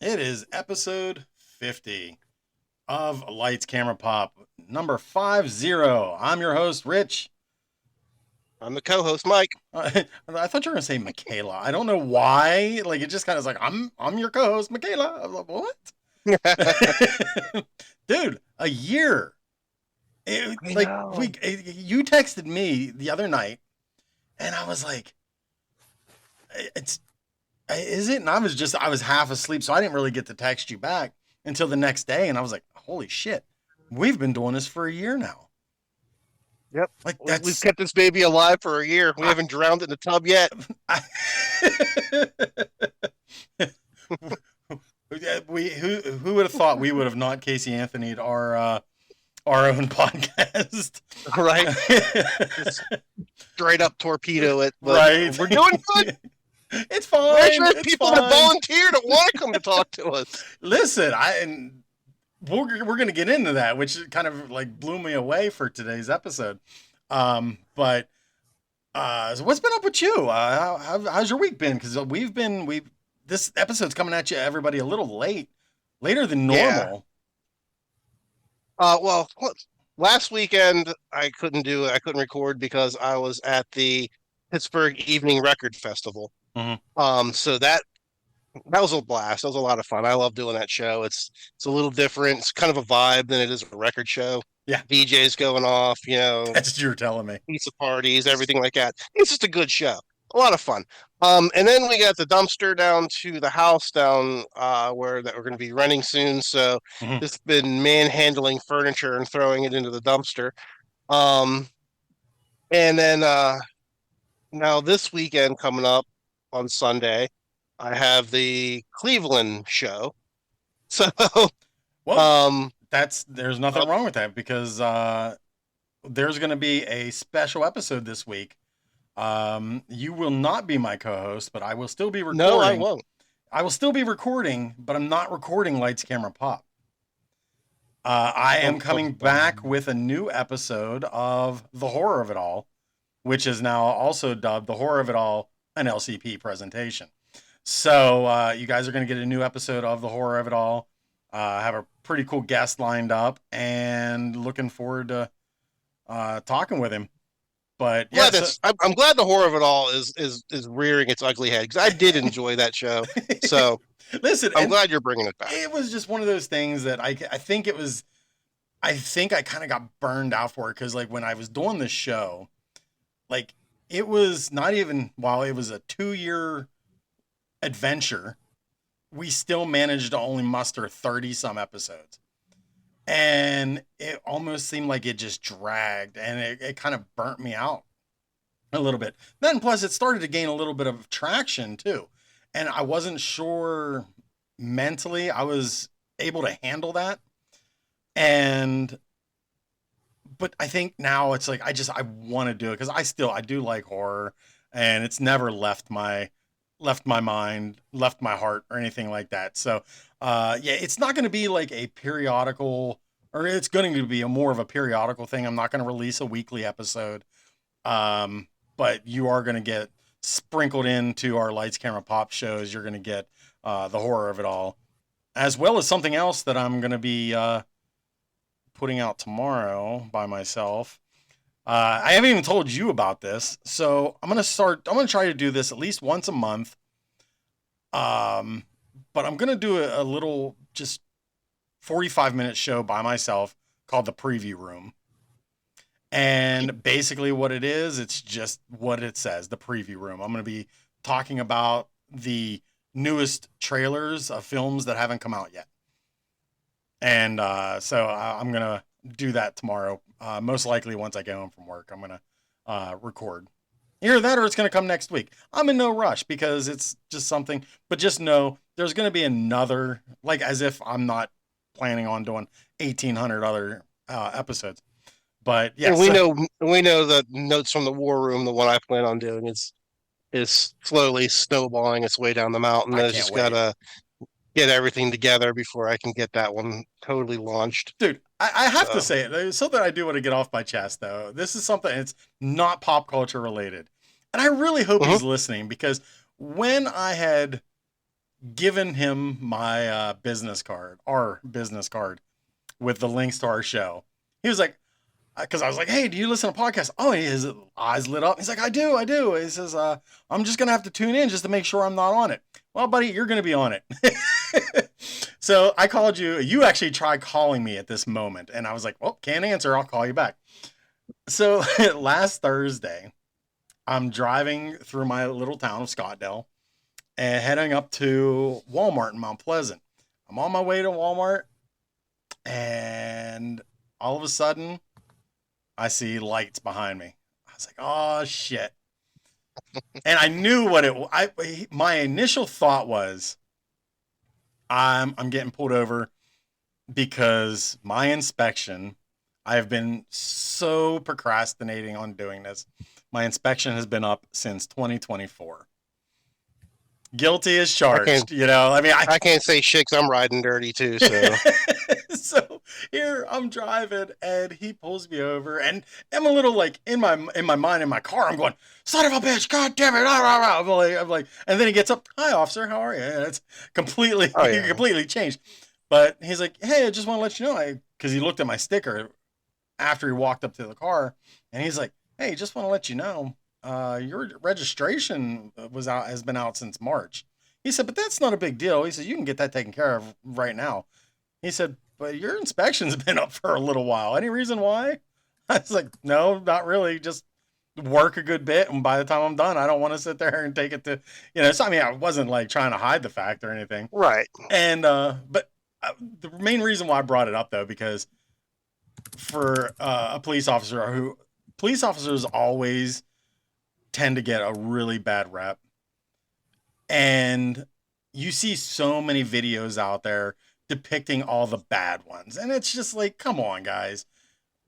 It is episode 50 of Lights Camera Pop, number 50. I'm your host, Rich. I'm the co-host, Mike. I thought you were gonna say Michaela. I don't know why. Like it just kind of is like I'm your co-host, Michaela. I was like, what? Dude, a year. I Like know. you texted me the other night, and I was like, it's is it? And I was half asleep, so I didn't really get to text you back until the next day, and I was like, holy shit, we've been doing this for a year now. Yep. Like We've that's kept this baby alive for a year. We I, haven't drowned it in the tub yet. I we who would have thought we would have not Casey Anthony'd our own podcast. Right? Just straight up torpedo it. But Right. we're doing good. It's We're actually fine. have It's people that fine. volunteer to want to come to talk to us. Listen, we're going to get into that, which kind of like blew me away for today's episode. But so what's been up with you? How's your week been? Because we've this episode's coming at you, everybody, a little later than Yeah. normal. Well, last weekend I couldn't record because I was at the Pittsburgh Evening Record Festival. Hmm. So that was a blast. That was a lot of fun. I love doing that show. It's a little different. It's kind of a vibe than it is a record show. Yeah, DJs going off, that's what you were telling me. pizza parties, everything like that. It's just a good show. A lot of fun. And then we got the dumpster down to the house down where that we're going to be renting soon. So Hmm. just been manhandling furniture and throwing it into the dumpster. Um, and then now this weekend coming up on Sunday, I have the Cleveland show. So Well, um, there's nothing oh, wrong with that because there's going to be a special episode this week. You will not be my co-host, but I will still be no, I recording. won't. I will still be recording, but I'm not recording Lights Camera Pop. I Bum, am bum, coming back bum. with a new episode of The Horror of It All, which is now also dubbed The Horror of It All, an LCP presentation. So you guys are going to get a new episode of The Horror of It All. I have a pretty cool guest lined up and looking forward to talking with him. But Glad yes, that's I'm glad the horror of it all is rearing its ugly head because I did enjoy that show. So listen, I'm and glad you're bringing it back. it was just one of those things that I think it was. I think I kind of got burned out for it because like when I was doing this show, like it was not even while it was a 2 year adventure, we still managed to only muster 30 some episodes. And it almost seemed like it just dragged and it kind of burnt me out a little bit. Then plus it started to gain a little bit of traction too. And I wasn't sure mentally I was able to handle that. And but I think now it's like I want to do it because I do like horror and it's never left my mind, left my heart or anything like that. So yeah, it's not going to be like a periodical or it's going to be a more of a periodical thing. I'm not going to release a weekly episode. But you are going to get sprinkled into our Lights Camera Pop shows. You're going to get the horror of it all, as well as something else that I'm going to be putting out tomorrow by myself. I haven't even told you about this, so I'm gonna try to do this at least once a month. Um, but I'm gonna do a little just 45-minute show by myself called the Preview Room. And basically, what it is, it's just what it says, the Preview Room. I'm gonna be talking about the newest trailers of films that haven't come out yet. And so I'm gonna do that tomorrow. Most likely, once I get home from work, I'm gonna record. Either that, or it's gonna come next week. I'm in no rush because it's just something. But just know there's gonna be another, like as if I'm not planning on doing 1,800 other episodes. But And yes, we know the notes from the war room, the one I plan on doing is slowly snowballing its way down the mountain. I I can't just wait, gotta get everything together before I can get that one totally launched. dude. I have to So say it. There's something I do want to get off my chest, though. This is something it's not pop culture related, and I really hope mhm. he's listening because when I had given him my business card, our business card with the links to our show. He was like, because I was like, hey, do you listen to podcasts? Oh, his eyes lit up. He's like, I do, I do. He says, I'm just gonna have to tune in just to make sure I'm not on it. Well, buddy, you're gonna be on it. So I called you. You actually tried calling me at this moment, and I was like, well, can't answer. I'll call you back. So last Thursday, I'm driving through my little town of Scottdale and heading up to Walmart in Mount Pleasant. I'm on my way to Walmart, and all of a sudden, I see lights behind me. I was like, "Oh shit!" And I knew what my initial thought was, I'm getting pulled over because my inspection. I have been so procrastinating on doing this. My inspection has been up since 2024. Guilty as I can't charged. You know, I mean, I can't say shit 'cause I'm riding dirty too. So so here I'm driving and he pulls me over and I'm a little like in my mind in my car I'm going, son of a bitch, god damn it, I'm like and then he gets up, hi officer, how are you? And it's completely oh yeah, completely changed. But he's like, hey, I just want to let you know, because he looked at my sticker after he walked up to the car and he's like, hey, just want to let you know, your registration has been out since March. He said, but that's not a big deal. He said, you can get that taken care of right now. He said, but your inspection's been up for a little while. Any reason why? I was like, no, not really. Just work a good bit. And by the time I'm done, I don't want to sit there and take it to, so I mean, I wasn't like trying to hide the fact or anything. right. And, but the main reason why I brought it up though, because for a police officers always tend to get a really bad rep. And you see so many videos out there depicting all the bad ones. And it's just like, come on, guys.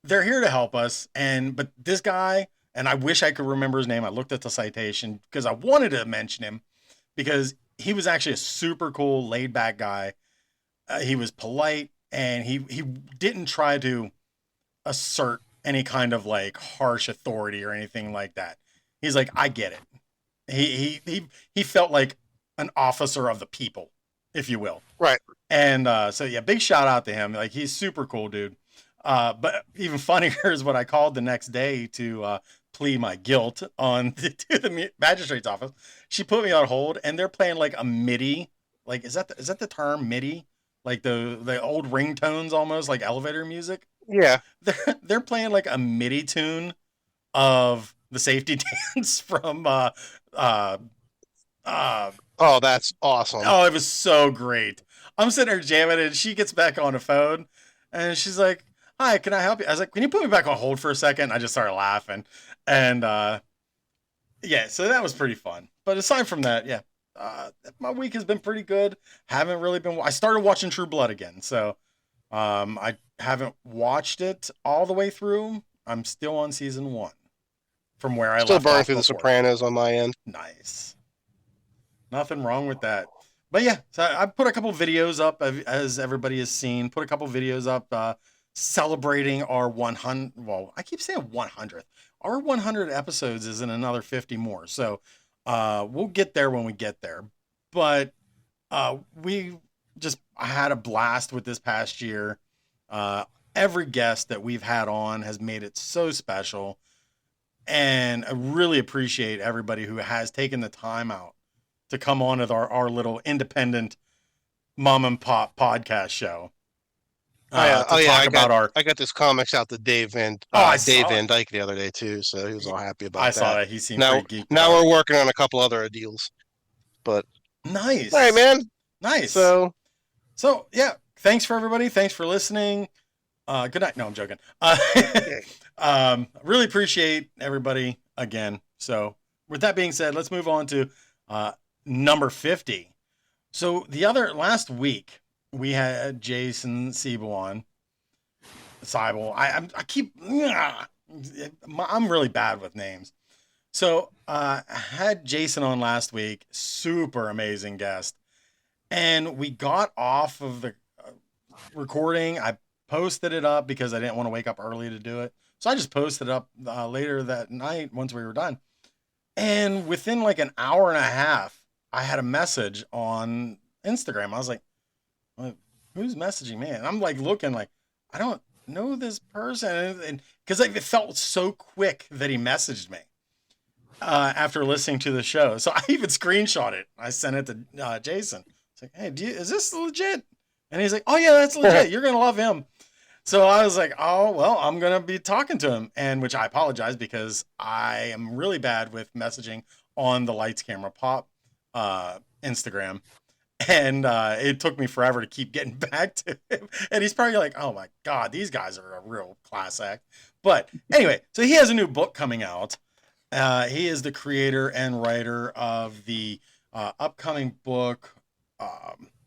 They're here to help us. But this guy, and I wish I could remember his name. I looked at the citation because I wanted to mention him because he was actually a super cool, laid back guy. He was polite and he didn't try to assert any kind of like harsh authority or anything like that. He's like, I get it. He felt like an officer of the people, if you will. Right. And so yeah, big shout out to him. Like he's super cool, dude. But even funnier is what I called the next day to plea my guilt on to the magistrate's office. She put me on hold, and they're playing like a MIDI. Like is that the term MIDI? Like the old ringtones, almost like elevator music. Yeah. They're playing like a MIDI tune of the safety dance from Oh, that's awesome. oh, it was so great. I'm sitting there jamming and she gets back on the phone and she's like, hi, can I help you? I was like, can you put me back on hold for a second? I just started laughing. And yeah, so that was pretty fun. But aside from that, yeah, my week has been pretty good. Haven't really been, I started watching True Blood again. So I haven't watched it all the way through. I'm still on season 1 from where I Still left burning off through The before. Sopranos on my end. Nice. Nothing wrong with that. But yeah, so I put a couple videos up as everybody has seen. Put a couple videos up celebrating our 100. Well, I keep saying 100th. Our 100 episodes is in another 50 more. So we'll get there when we get there. But I had a blast with this past year. Every guest that we've had on has made it so special. And I really appreciate everybody who has taken the time out to come on with our little independent mom and pop podcast show. I got this comics out to Dave Van Dyke the other day too, so he was all happy about that. I saw that. He seemed now pretty geeked now out. we're working on a couple other deals, but nice. All right, man. Nice. So yeah, thanks for everybody. Thanks for listening. Good night. No, I'm joking. Really appreciate everybody again. So with that being said, let's move on to number 50. So last week we had Jason Siebel on. I keep I'm really bad with names. So I had Jason on last week. Super amazing guest. And we got off of the recording. I posted it up because I didn't want to wake up early to do it. So I just posted it up later that night once we were done. And within like an hour and a half, I had a message on Instagram. I was like, who's messaging me? And I'm like looking like, I don't know this person. And because it felt so quick that he messaged me after listening to the show. So I even screenshot it. I sent it to Jason. It's like, hey, is this legit? And he's like, oh yeah, that's legit. You're gonna love him. So I was like, oh well, I'm gonna be talking to him, and which I apologize because I am really bad with messaging on the Lights Camera Pop Instagram, and it took me forever to keep getting back to him. And he's probably like, oh my god, these guys are a real class act. But anyway, so he has a new book coming out. He is the creator and writer of the upcoming book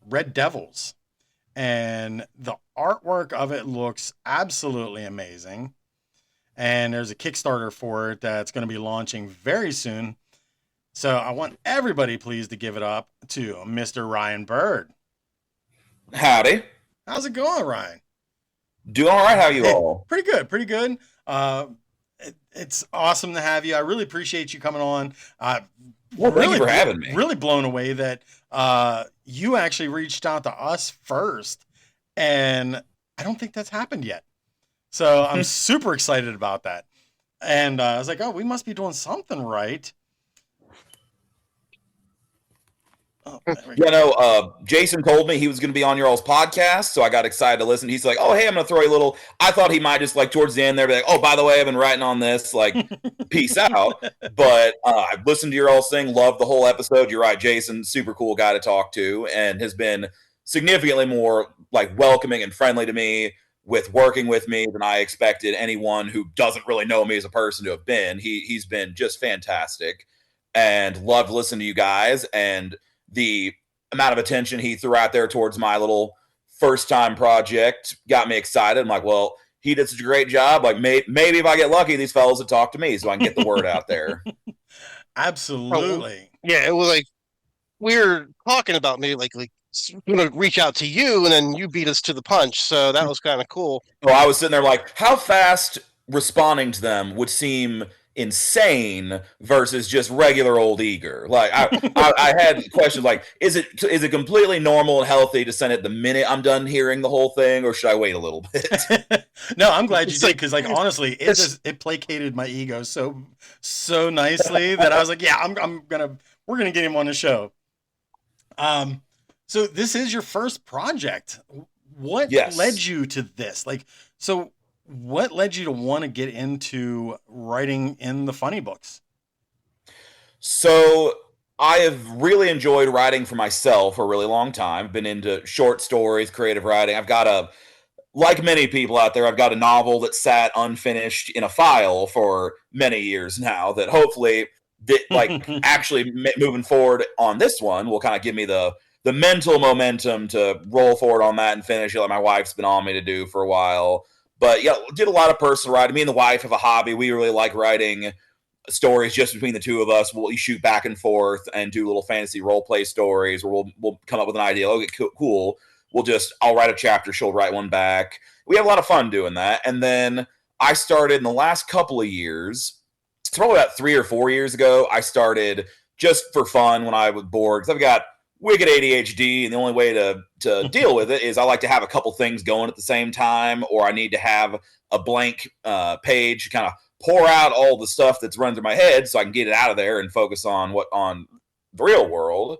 Red Devils, and the artwork of it looks absolutely amazing. And there's a Kickstarter for it that's going to be launching very soon. So I want everybody please to give it up to Mr. Ryan Bird. Howdy. How's it going, Ryan? Doing all right. How you all? Pretty good, pretty good. It's awesome to have you. I really appreciate you coming on. Well, thank you for having me. Really blown away that you actually reached out to us first, and I don't think that's happened yet. So I'm super excited about that. And I was like, oh, we must be doing something right. Oh, Jason told me he was going to be on your all's podcast, so I got excited to listen. He's like, oh, hey, I'm going to throw you a little. I thought he might just like towards the end there be like, oh, by the way, I've been writing on this, like, peace out. But I've listened to your all's thing, loved the whole episode. You're right, Jason, super cool guy to talk to, and has been significantly more like welcoming and friendly to me with working with me than I expected anyone who doesn't really know me as a person to have been. He's been just fantastic, and loved listening to you guys, and the amount of attention he threw out there towards my little first time project got me excited. I'm like, well, he did such a great job. Like maybe if I get lucky, these fellows would talk to me so I can get the word out there. Absolutely. Yeah, it was like we were talking about maybe like going to reach out to you, and then you beat us to the punch. So that was kind of cool. Well, I was sitting there like, how fast responding to them would seem insane versus just regular old eager. Like I had questions like, is it completely normal and healthy to send it the minute I'm done hearing the whole thing, or should I wait a little bit? No, I'm glad you did, because like honestly, it placated my ego so nicely that I was like, yeah, we're gonna get him on the show. So this is your first project. What led you to this? Like, so what led you to want to get into writing in the funny books? So I have really enjoyed writing for myself for a really long time. Been into short stories, creative writing. I've got like many people out there, I've got a novel that sat unfinished in a file for many years now that hopefully actually moving forward on this one will kind of give me the mental momentum to roll forward on that and finish it like my wife's been on me to do for a while. But yeah, did a lot of personal writing. Me and the wife have a hobby. We really like writing stories just between the two of us. We'll shoot back and forth and do little fantasy role play stories where we'll come up with an idea. Okay, cool. I'll write a chapter. She'll write one back. We have a lot of fun doing that. And then I started in the last couple of years, it's probably about 3 or 4 years ago, I started just for fun when I was bored, because I've got wicked ADHD, and the only way to deal with it is I like to have a couple things going at the same time, or I need to have a blank page, kind of pour out all the stuff that's running through my head so I can get it out of there and focus on the real world.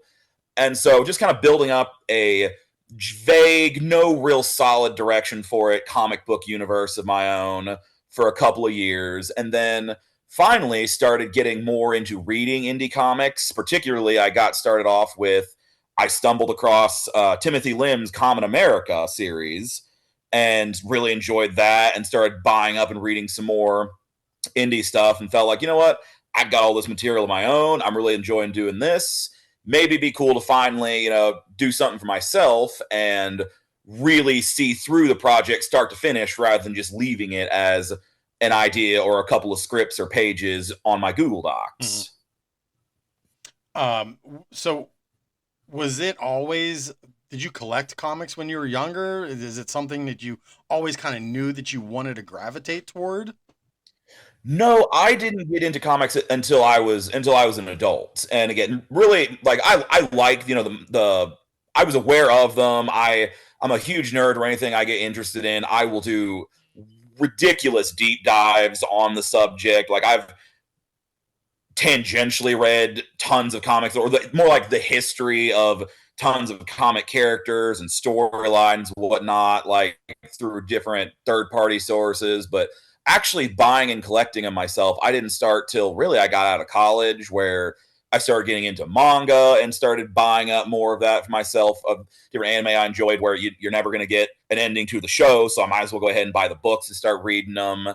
And so just kind of building up a vague, no real solid direction for it, comic book universe of my own for a couple of years. And then finally started getting more into reading indie comics. Particularly, I got started off with, I stumbled across Timothy Lim's Common America series and really enjoyed that, and started buying up and reading some more indie stuff, and felt like, you know what? I've got all this material of my own. I'm really enjoying doing this. Maybe it'd be cool to finally, do something for myself and really see through the project start to finish rather than just leaving it as an idea or a couple of scripts or pages on my Google Docs. So was it always, did you collect comics when you were younger? Is it something that you always kind of knew that you wanted to gravitate toward? No, I didn't get into comics until I was an adult. And again, really like I like, the I was aware of them. I'm a huge nerd or anything I get interested in. I will do ridiculous deep dives on the subject. Like I've tangentially read tons of comics, or more like the history of tons of comic characters and storylines, whatnot, like through different third-party sources. But actually buying and collecting them myself, I didn't start till really I got out of college, where I started getting into manga and started buying up more of that for myself, of different anime I enjoyed, where you're never going to get an ending to the show, so I might as well go ahead and buy the books and start reading them.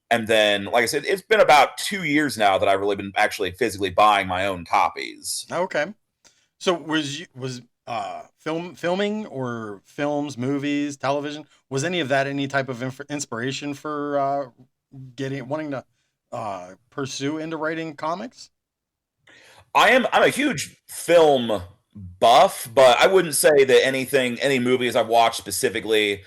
And then, like I said, it's been about 2 years now that I've really been actually physically buying my own copies. Okay. So filming or films, movies, television, was any of that any type of inspiration for wanting to pursue into writing comics? I'm a huge film buff, but I wouldn't say that any movies I've watched specifically,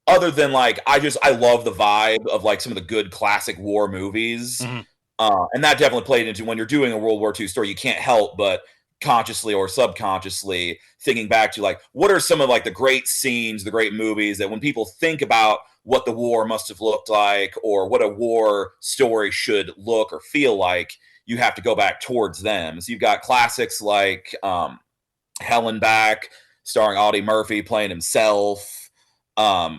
other than like I love the vibe of like some of the good classic war movies. Mhm. And that definitely played into when you're doing a World War II story, you can't help but consciously or subconsciously thinking back to like what are some of like the great scenes, the great movies that when people think about what the war must have looked like or what a war story should look or feel like, you have to go back towards them. So you've got classics like Helen Back, starring Audie Murphy playing himself. I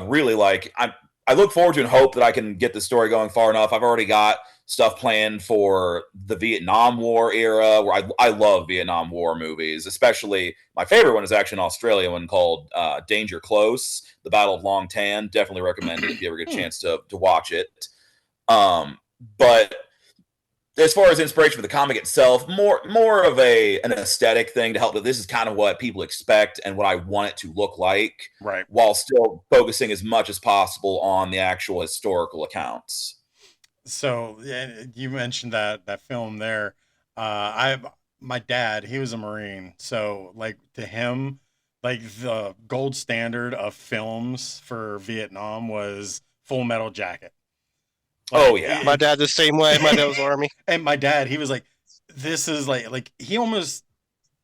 really like. I look forward to and hope that I can get the story going far enough. I've already got stuff planned for the Vietnam War era, where I love Vietnam War movies. Especially my favorite one is actually an Australian one called Danger Close, The Battle of Long Tan. Definitely recommend it if you ever get a chance to watch it. But as far as inspiration for the comic itself, more of an aesthetic thing to help. That this is kind of what people expect and what I want it to look like, Right. while still focusing as much as possible on the actual historical accounts. So yeah, you mentioned that film there. I My dad, he was a Marine, so like to him, like the gold standard of films for Vietnam was Full Metal Jacket. Oh Like yeah, My dad the same way. My dad was Army. and my dad, he was like, this is like he almost,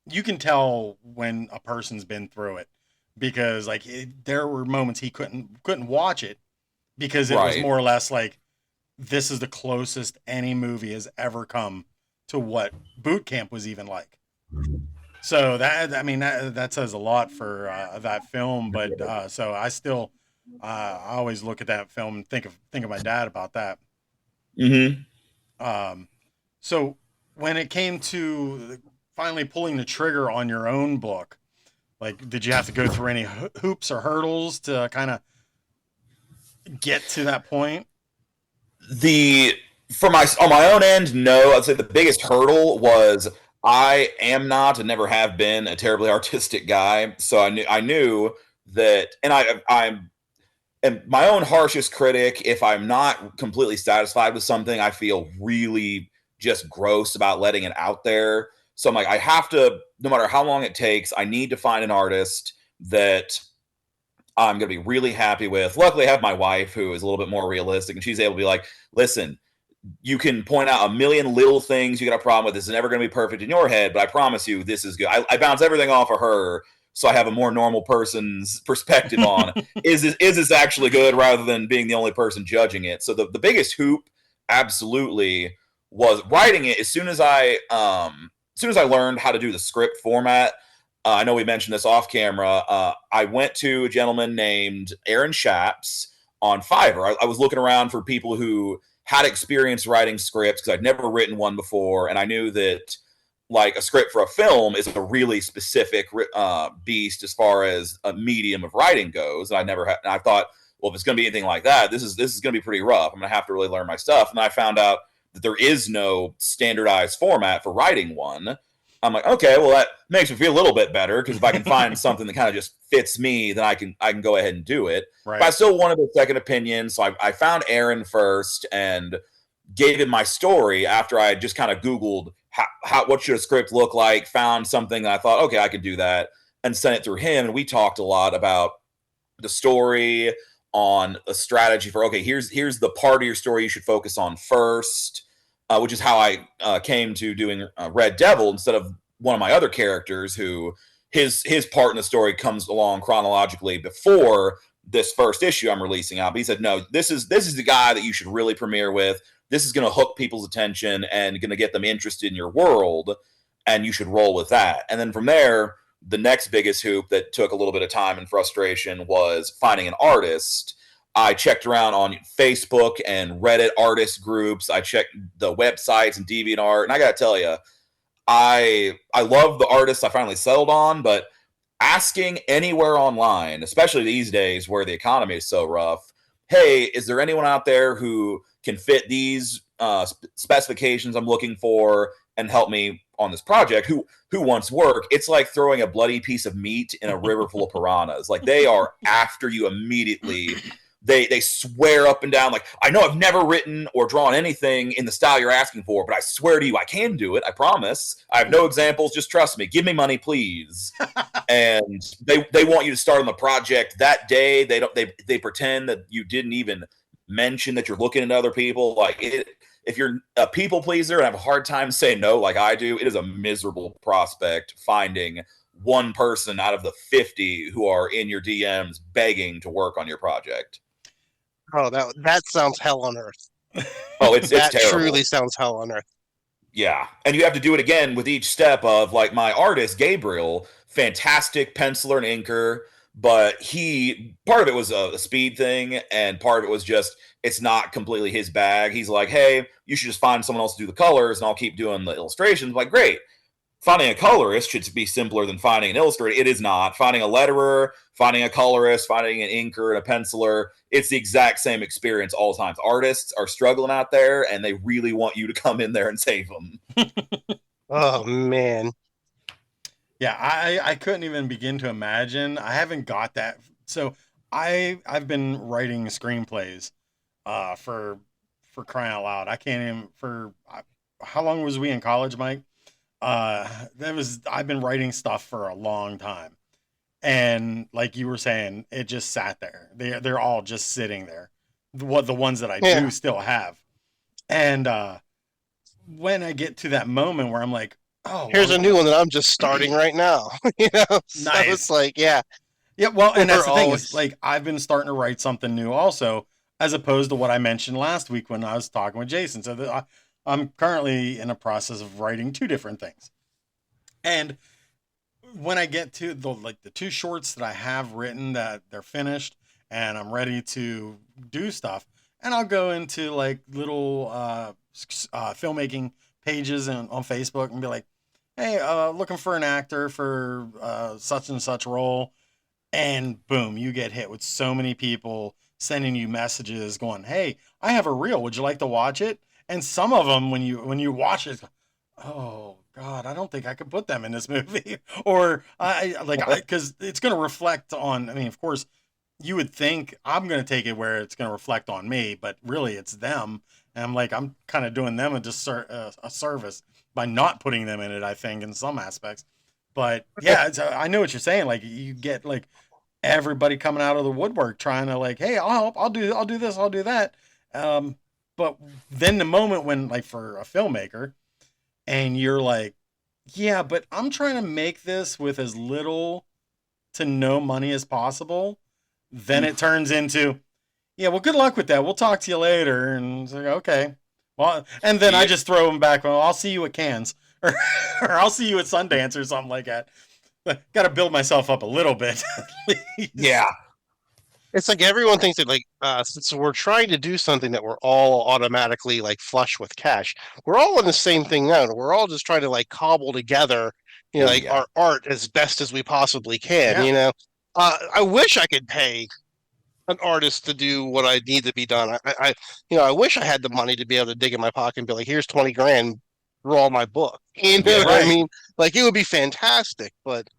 you can tell when a person's been through it because like there were moments he couldn't watch it because it was right. more or less like this is the closest any movie has ever come to what boot camp was even like. So that, I mean, that says a lot for that film. But so I still, I always look at that film and think of my dad about that. Mm-hmm. Um, so when it came to finally pulling the trigger on your own book, like, did you have to go through any hoops or hurdles to kind of get to that point? The For my on my own end, no. I'd say the biggest hurdle was I am not and never have been a terribly artistic guy. So I knew that, and I'm and my own harshest critic. If I'm not completely satisfied with something, I feel really just gross about letting it out there. So I'm like, I have to, no matter how long it takes, I need to find an artist that I'm going to be really happy with. Luckily, I have my wife who is a little bit more realistic, and she's able to be like, listen, you can point out a million little things you got a problem with. This is never going to be perfect in your head, but I promise you, this is good. I bounce everything off of her, so I have a more normal person's perspective on is this actually good, rather than being the only person judging it. So the biggest hoop, absolutely, was writing it. As soon as I learned how to do the script format. I know we mentioned this off camera. I went to a gentleman named Aaron Shaps on Fiverr. I was looking around for people who had experience writing scripts because I'd never written one before, and I knew that like a script for a film is a really specific beast as far as a medium of writing goes. And I never had. And I thought, well, if it's going to be anything like that, this is going to be pretty rough. I'm going to have to really learn my stuff. And I found out that there is no standardized format for writing one. I'm like, okay, well, that makes me feel a little bit better because if I can find something that kind of just fits me, then I can go ahead and do it. Right. But I still wanted a second opinion, so I found Aaron first and gave him my story after I had just kind of Googled what should a script look like, found something that I thought, okay, I could do that, and sent it through him. And we talked a lot about the story, on a strategy for, okay, here's the part of your story you should focus on first, which is how I came to doing Red Devil instead of one of my other characters who his part in the story comes along chronologically before this first issue I'm releasing out. But he said, no, this is the guy that you should really premiere with. This is going to hook people's attention and going to get them interested in your world, and you should roll with that. And then from there, the next biggest hoop that took a little bit of time and frustration was finding an artist. I checked around on Facebook and Reddit artist groups. I checked the websites and DeviantArt, and I got to tell you, I love the artists I finally settled on, but asking anywhere online, especially these days where the economy is so rough, hey, is there anyone out there who can fit these specifications I'm looking for and help me on this project, who wants work? It's like throwing a bloody piece of meat in a river full of piranhas. Like, they are after you immediately. They swear up and down, like, I know I've never written or drawn anything in the style you're asking for, but I swear to you, I can do it. I promise. I have no examples. Just trust me. Give me money, please. And they want you to start on the project that day. They pretend that you didn't even mention that you're looking at other people. Like, if you're a people pleaser and have a hard time saying no, like I do, it is a miserable prospect finding one person out of the 50 who are in your DMs begging to work on your project. Oh, that sounds hell on earth. Oh, it's that terrible. Truly sounds hell on earth. Yeah, and you have to do it again with each step of, like, my artist Gabriel, fantastic penciler and inker, but part of it was a speed thing, and part of it was just it's not completely his bag. He's like, hey, you should just find someone else to do the colors, and I'll keep doing the illustrations. I'm like, great. Finding a colorist should be simpler than finding an illustrator. It is not. Finding a letterer, finding a colorist, finding an inker and a penciler, it's the exact same experience all the time. Artists are struggling out there, and they really want you to come in there and save them. Oh, man. Yeah, I couldn't even begin to imagine. I haven't got that. So I've been writing screenplays for crying out loud. I can't even how long was we in college, Mike? I've been writing stuff for a long time, and like you were saying, it just sat there. They're all just sitting there. The ones that I do still have, and when I get to that moment where I'm like, oh, here's a new one that I'm just starting right now. So nice. It's like, yeah. Well, and that's the thing is, like, I've been starting to write something new also, as opposed to what I mentioned last week when I was talking with Jason. So I'm currently in a process of writing two different things. And when I get to the two shorts that I have written, that they're finished and I'm ready to do stuff, and I'll go into like little filmmaking pages on Facebook and be like, hey, looking for an actor for such and such role. And boom, you get hit with so many people sending you messages going, hey, I have a reel. Would you like to watch it? And some of them, when you watch it, oh God, I don't think I could put them in this movie. Or because it's going to reflect on, I mean, of course, you would think I'm going to take it where it's going to reflect on me, but really it's them. And I'm kind of doing them a service by not putting them in it, I think, in some aspects. But yeah, I know what you're saying. Like, you get like everybody coming out of the woodwork trying to like, hey, I'll help, I'll do this, I'll do that. But then the moment when, like, for a filmmaker, and you're like, yeah, but I'm trying to make this with as little to no money as possible, then it turns into, yeah, well, good luck with that. We'll talk to you later. And it's like, okay. Well, and then I just throw them back. Well, I'll see you at Cannes, or I'll see you at Sundance or something like that. Got to build myself up a little bit. Yeah. It's like everyone thinks that, like, since we're trying to do something that we're all automatically like flush with cash, we're all in the same thing now. We're all just trying to like cobble together, our art as best as we possibly can. Yeah. I wish I could pay an artist to do what I need to be done. I wish I had the money to be able to dig in my pocket and be like, here's 20 grand, draw my book. You know what I mean? Like, it would be fantastic, but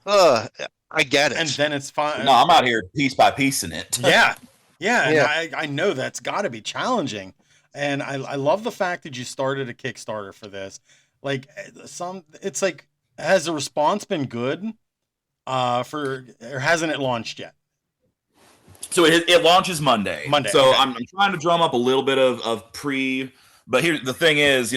I get it. And then it's fine. No, I'm out here piece by piece in it. Yeah. And I know that's got to be challenging. And I love the fact that you started a Kickstarter for this. Like, it's like, has the response been good? Or hasn't it launched yet? So it launches Monday. Monday, So okay. I'm trying to drum up a little bit of pre. But here the thing is,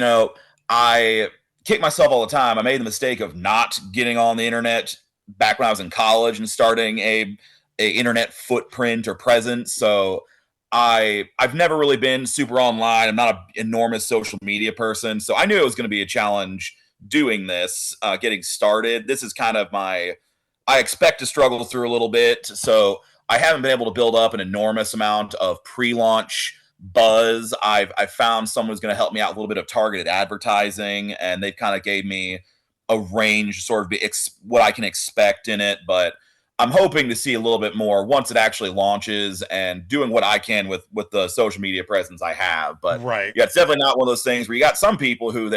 I kick myself all the time. I made the mistake of not getting on the internet back when I was in college and starting a internet footprint or presence. So I've never really been super online. I'm not an enormous social media person. So I knew it was going to be a challenge doing this, getting started. This is kind of I expect to struggle through a little bit. So I haven't been able to build up an enormous amount of pre-launch buzz. I've found someone who's going to help me out with a little bit of targeted advertising, and they've kind of gave me a range, sort of what I can expect in it. But I'm hoping to see a little bit more once it actually launches, and doing what I can with the social media presence I have. But Right. yeah, it's definitely not one of those things where you got some people who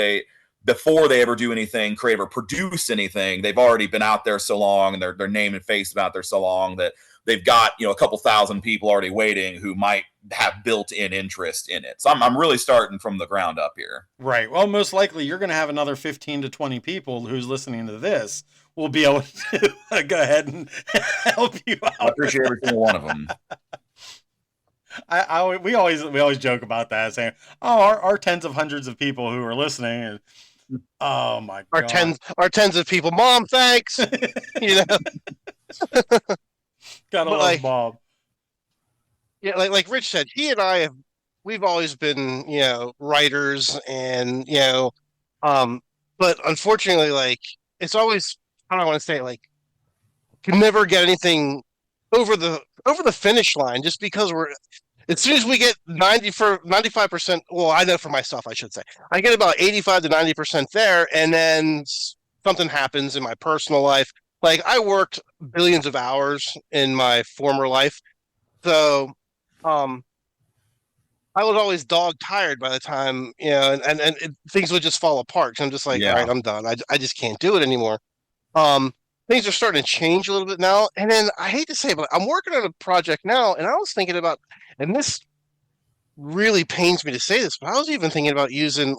before they ever do anything creative or produce anything, they've already been out there so long, and their name and face been out there so long that they've got a couple thousand people already waiting who might have built-in interest in it. So I'm really starting from the ground up here. Right. Well, most likely you're going to have another 15 to 20 people who's listening to this will be able to go ahead and help you out. I appreciate every single one of them. We always joke about that, saying, "Oh, our tens of hundreds of people who are listening," and oh my god, our tens of people. Mom, thanks. Gotta love Bob. Yeah, like Rich said, he and I we've always been writers, and but unfortunately, like, it's always, I don't want to say, like, can never get anything over the finish line, just because as soon as we get 95%, well, I know for myself, I should say, I get about 85 to 90% there, and then something happens in my personal life. Like, I worked billions of hours in my former life, so I was always dog tired by the time, and things would just fall apart. So I'm just like, all right, I'm done. I just can't do it anymore. Things are starting to change a little bit now. And then, I hate to say it, but I'm working on a project now, and I was thinking about, and this really pains me to say this, but I was even thinking about using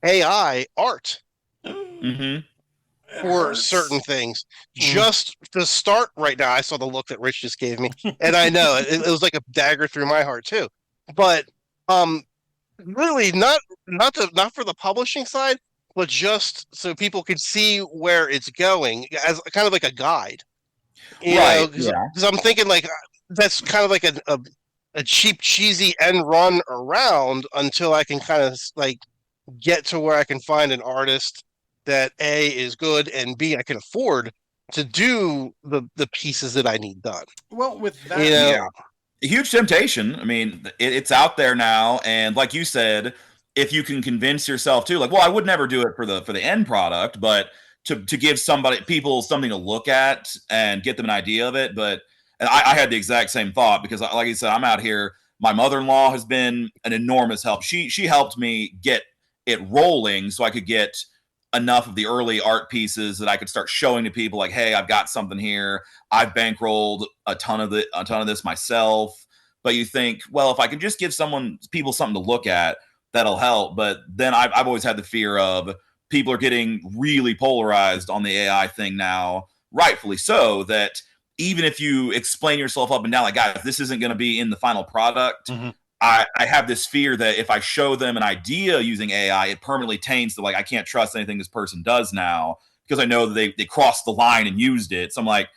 AI art for certain things. Just to start right now, I saw the look that Rich just gave me, and I know it was like a dagger through my heart too. But really not for the publishing side, but just so people could see where it's going, as kind of like a guide. Because I'm thinking, like, that's kind of like a cheap, cheesy end run around until I can kind of, like, get to where I can find an artist that A, is good, and B, I can afford to do the pieces that I need done. Well, with that, a huge temptation. I mean, it's out there now, and like you said, if you can convince yourself too, like, well, I would never do it for the end product, but to give people something to look at and get them an idea of it. But and I had the exact same thought, because, like you said, I'm out here. My mother-in-law has been an enormous help. She helped me get it rolling so I could get enough of the early art pieces that I could start showing to people, like, hey, I've got something here. I've bankrolled a ton of this myself. But you think, well, if I could just give people something to look at, that'll help. But then I've always had the fear of people are getting really polarized on the AI thing now, rightfully so, that even if you explain yourself up and down, like, guys, this isn't going to be in the final product. I have this fear that if I show them an idea using AI, it permanently taints I can't trust anything this person does now, because I know that they crossed the line and used it. So I'm like,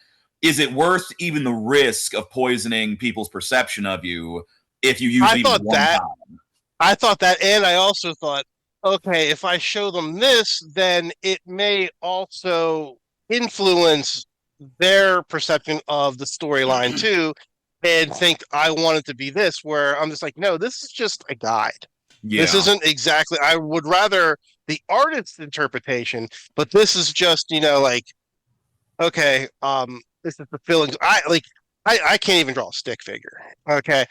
is it worth even the risk of poisoning people's perception of you if you use it even one time? I thought that, and I also thought, okay, if I show them this, then it may also influence their perception of the storyline too, and think I want it to be this, where I'm just like, no, this is just a guide. This isn't exactly, I would rather the artist's interpretation, but this is just, like, okay, this is the feelings. I can't even draw a stick figure. Okay.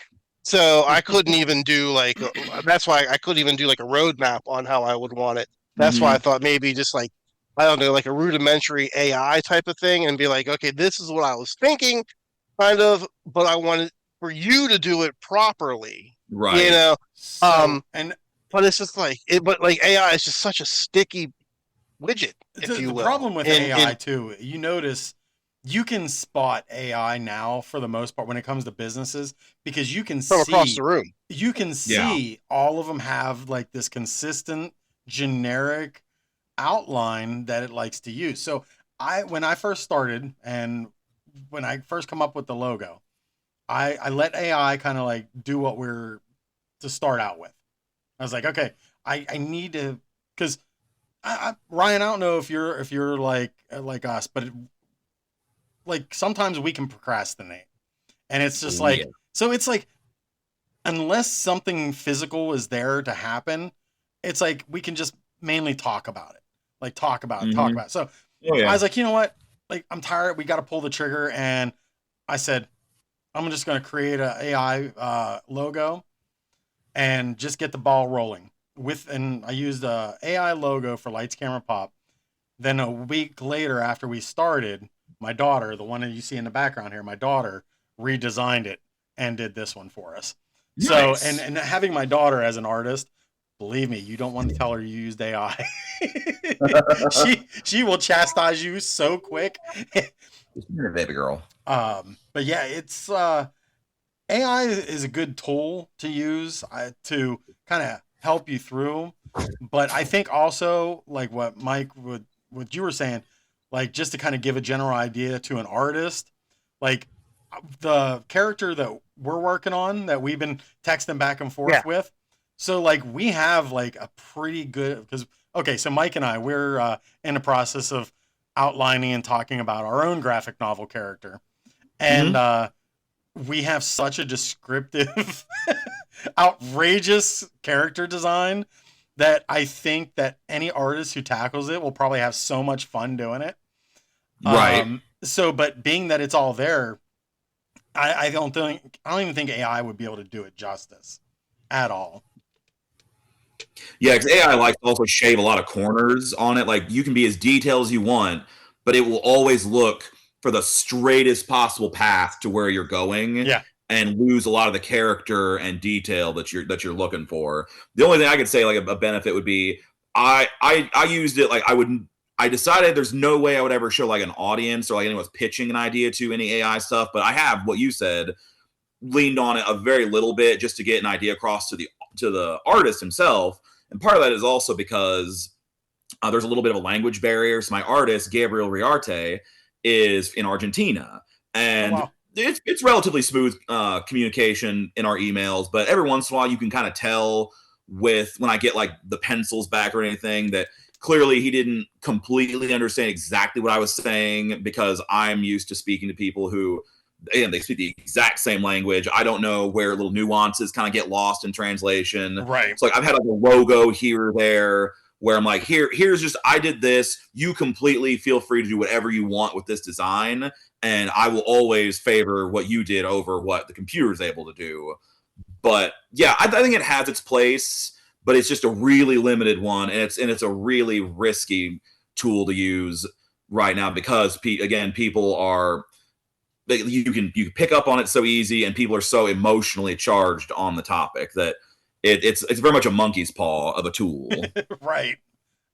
So I couldn't even do, like, that's why I couldn't even do, like, a roadmap on how I would want it. That's why I thought maybe just, like, I don't know, like a rudimentary AI type of thing, and be like, okay, this is what I was thinking, kind of, but I wanted for you to do it properly, right? But it's just like but like AI is just such a sticky widget, if you will. The problem with AI too, you notice you can spot AI now for the most part when it comes to businesses, because you can From across see the room. you can see all of them have like this consistent generic outline that it likes to use. So when I first started and when I first come up with the logo, I let AI kind of like do what we're to start out with. I was like, okay, I need to, because Ryan, I don't know if you're like us, but like sometimes we can procrastinate, and it's just like, Yeah. so it's like, unless something physical is there to happen, it's like we can just mainly talk about it, like talk about it, talk Mhm. about it. So Oh, yeah. I was like, you know what, like I'm tired, we got to pull the trigger. And I said, I'm just going to create a AI logo and just get the ball rolling with. And I used a AI logo for Lights Camera Pop. Then a week later, after we started, my daughter, the one that you see in the background here, my daughter redesigned it and did this one for us. So, Nice. and having my daughter as an artist, believe me, you don't want to tell her you used AI. She will chastise you so quick. You're a baby girl. But yeah, it's AI is a good tool to use to kind of help you through. But I think also like what Mike what you were saying, like just to kind of give a general idea to an artist, like the character that we're working on that we've been texting back and forth Yeah. with. So like we have like a pretty good, because okay, so Mike and I, we're in the process of outlining and talking about our own graphic novel character. And we have such a descriptive, outrageous character design that I think that any artist who tackles it will probably have so much fun doing it. Right. So, but being that it's all there, I don't even think AI would be able to do it justice at all. Yeah, because AI likes to also shave a lot of corners on it. Like you can be as detailed as you want, but it will always look for the straightest possible path to where you're going. Yeah. And lose a lot of the character and detail that you're looking for. The only thing I could say like a benefit would be I used it like I decided there's no way I would ever show like an audience or like anyone's pitching an idea to any AI stuff, but I have what you said leaned on it a very little bit just to get an idea across to the artist himself. And part of that is also because there's a little bit of a language barrier. So my artist, Gabriel Riarte, is in Argentina. And Oh, wow. it's relatively smooth communication in our emails, but every once in a while you can kind of tell with when I get like the pencils back or anything that clearly he didn't completely understand exactly what I was saying, because I'm used to speaking to people who, and they speak the exact same language. I don't know where little nuances kind of get lost in translation. Right. So like I've had like a logo here or there where I'm like, here's just, I did this. You completely feel free to do whatever you want with this design. And I will always favor what you did over what the computer is able to do. But yeah, I think it has its place, but it's just a really limited one. And it's a really risky tool to use right now because people are, you can pick up on it so easy, and people are so emotionally charged on the topic that it's very much a monkey's paw of a tool. Right.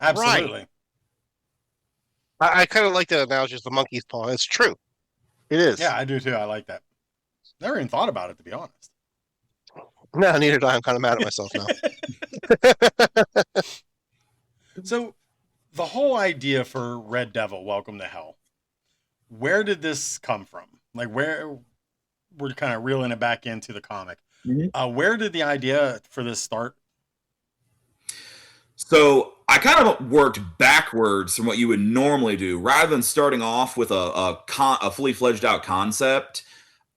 Absolutely. I kind of like that analogy of the monkey's paw. It's true. It is. Yeah, I do too. I like that. Never even thought about it, to be honest. No, neither do I. I'm kind of mad at myself now. So, the whole idea for Red Devil, Welcome to Hell, where did this come from? Like, where we're kind of reeling it back into the comic. Where did the idea for this start? So I kind of worked backwards from what you would normally do. Rather than starting off with a fully fledged out concept,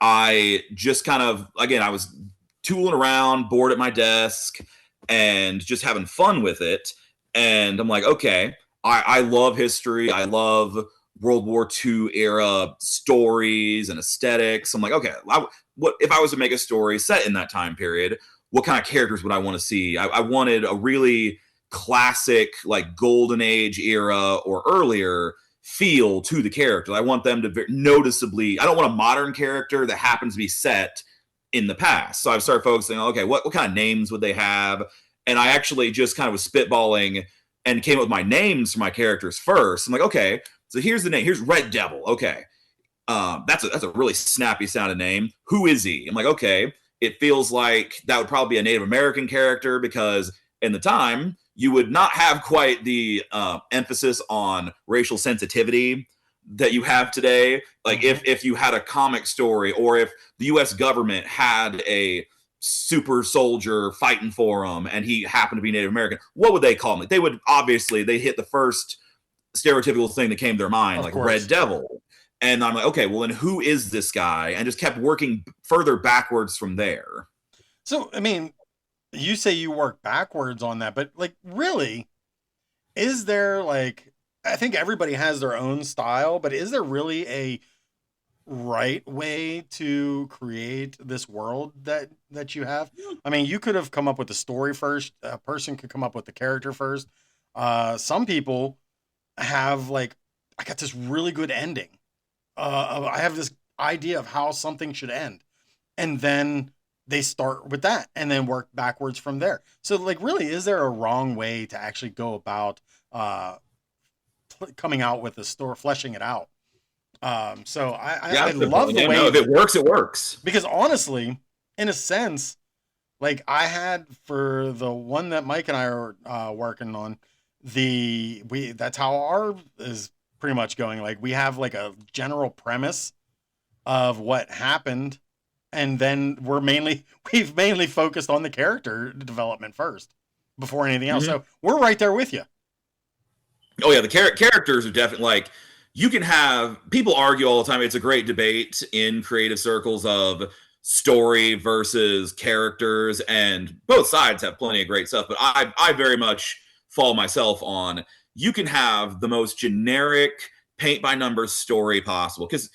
I just kind of, again, I was tooling around, bored at my desk, and just having fun with it. And I'm like, okay, I love history. I love World War II era stories and aesthetics. I'm like, okay, what if I was to make a story set in that time period? What kind of characters would I want to see? I wanted a really classic, like golden age era or earlier feel to the character. I want them to noticeably, I don't want a modern character that happens to be set in the past. So I've started focusing on, okay, what kind of names would they have? And I actually just kind of was spitballing and came up with my names for my characters first. I'm like, okay, so here's the name. Here's Red Devil. Okay. That's a really snappy sounding name. Who is he? I'm like, okay, it feels like that would probably be a Native American character because in the time you would not have quite the emphasis on racial sensitivity that you have today. Like if you had a comic story or if the US government had a super soldier fighting for them and he happened to be Native American, what would they call him? Like they would obviously, they hit the first stereotypical thing that came to their mind, Of like course. Red Devil. And I'm like, okay, well then who is this guy? And just kept working further backwards from there. So, I mean, you say you work backwards on that, but like, really, is there like, I think everybody has their own style, but is there really a right way to create this world that you have? I mean, you could have come up with the story first. A person could come up with the character first. Some people have like, I got this really good ending. I have this idea of how something should end, and then they start with that and then work backwards from there. So, like, really, is there a wrong way to actually go about coming out with a story, fleshing it out? So I love the way, no, if it works, it works. because honestly, in a sense, like I had for the one that Mike and I are working on, that's how our is pretty much going. Like we have like a general premise of what happened, and then we've mainly focused on the character development first before anything else. So we're right there with you. Oh yeah, the characters are definitely like, you can have people argue all the time. It's a great debate in creative circles of story versus characters, and both sides have plenty of great stuff. But I very much fall myself on, you can have the most generic paint by numbers story possible, because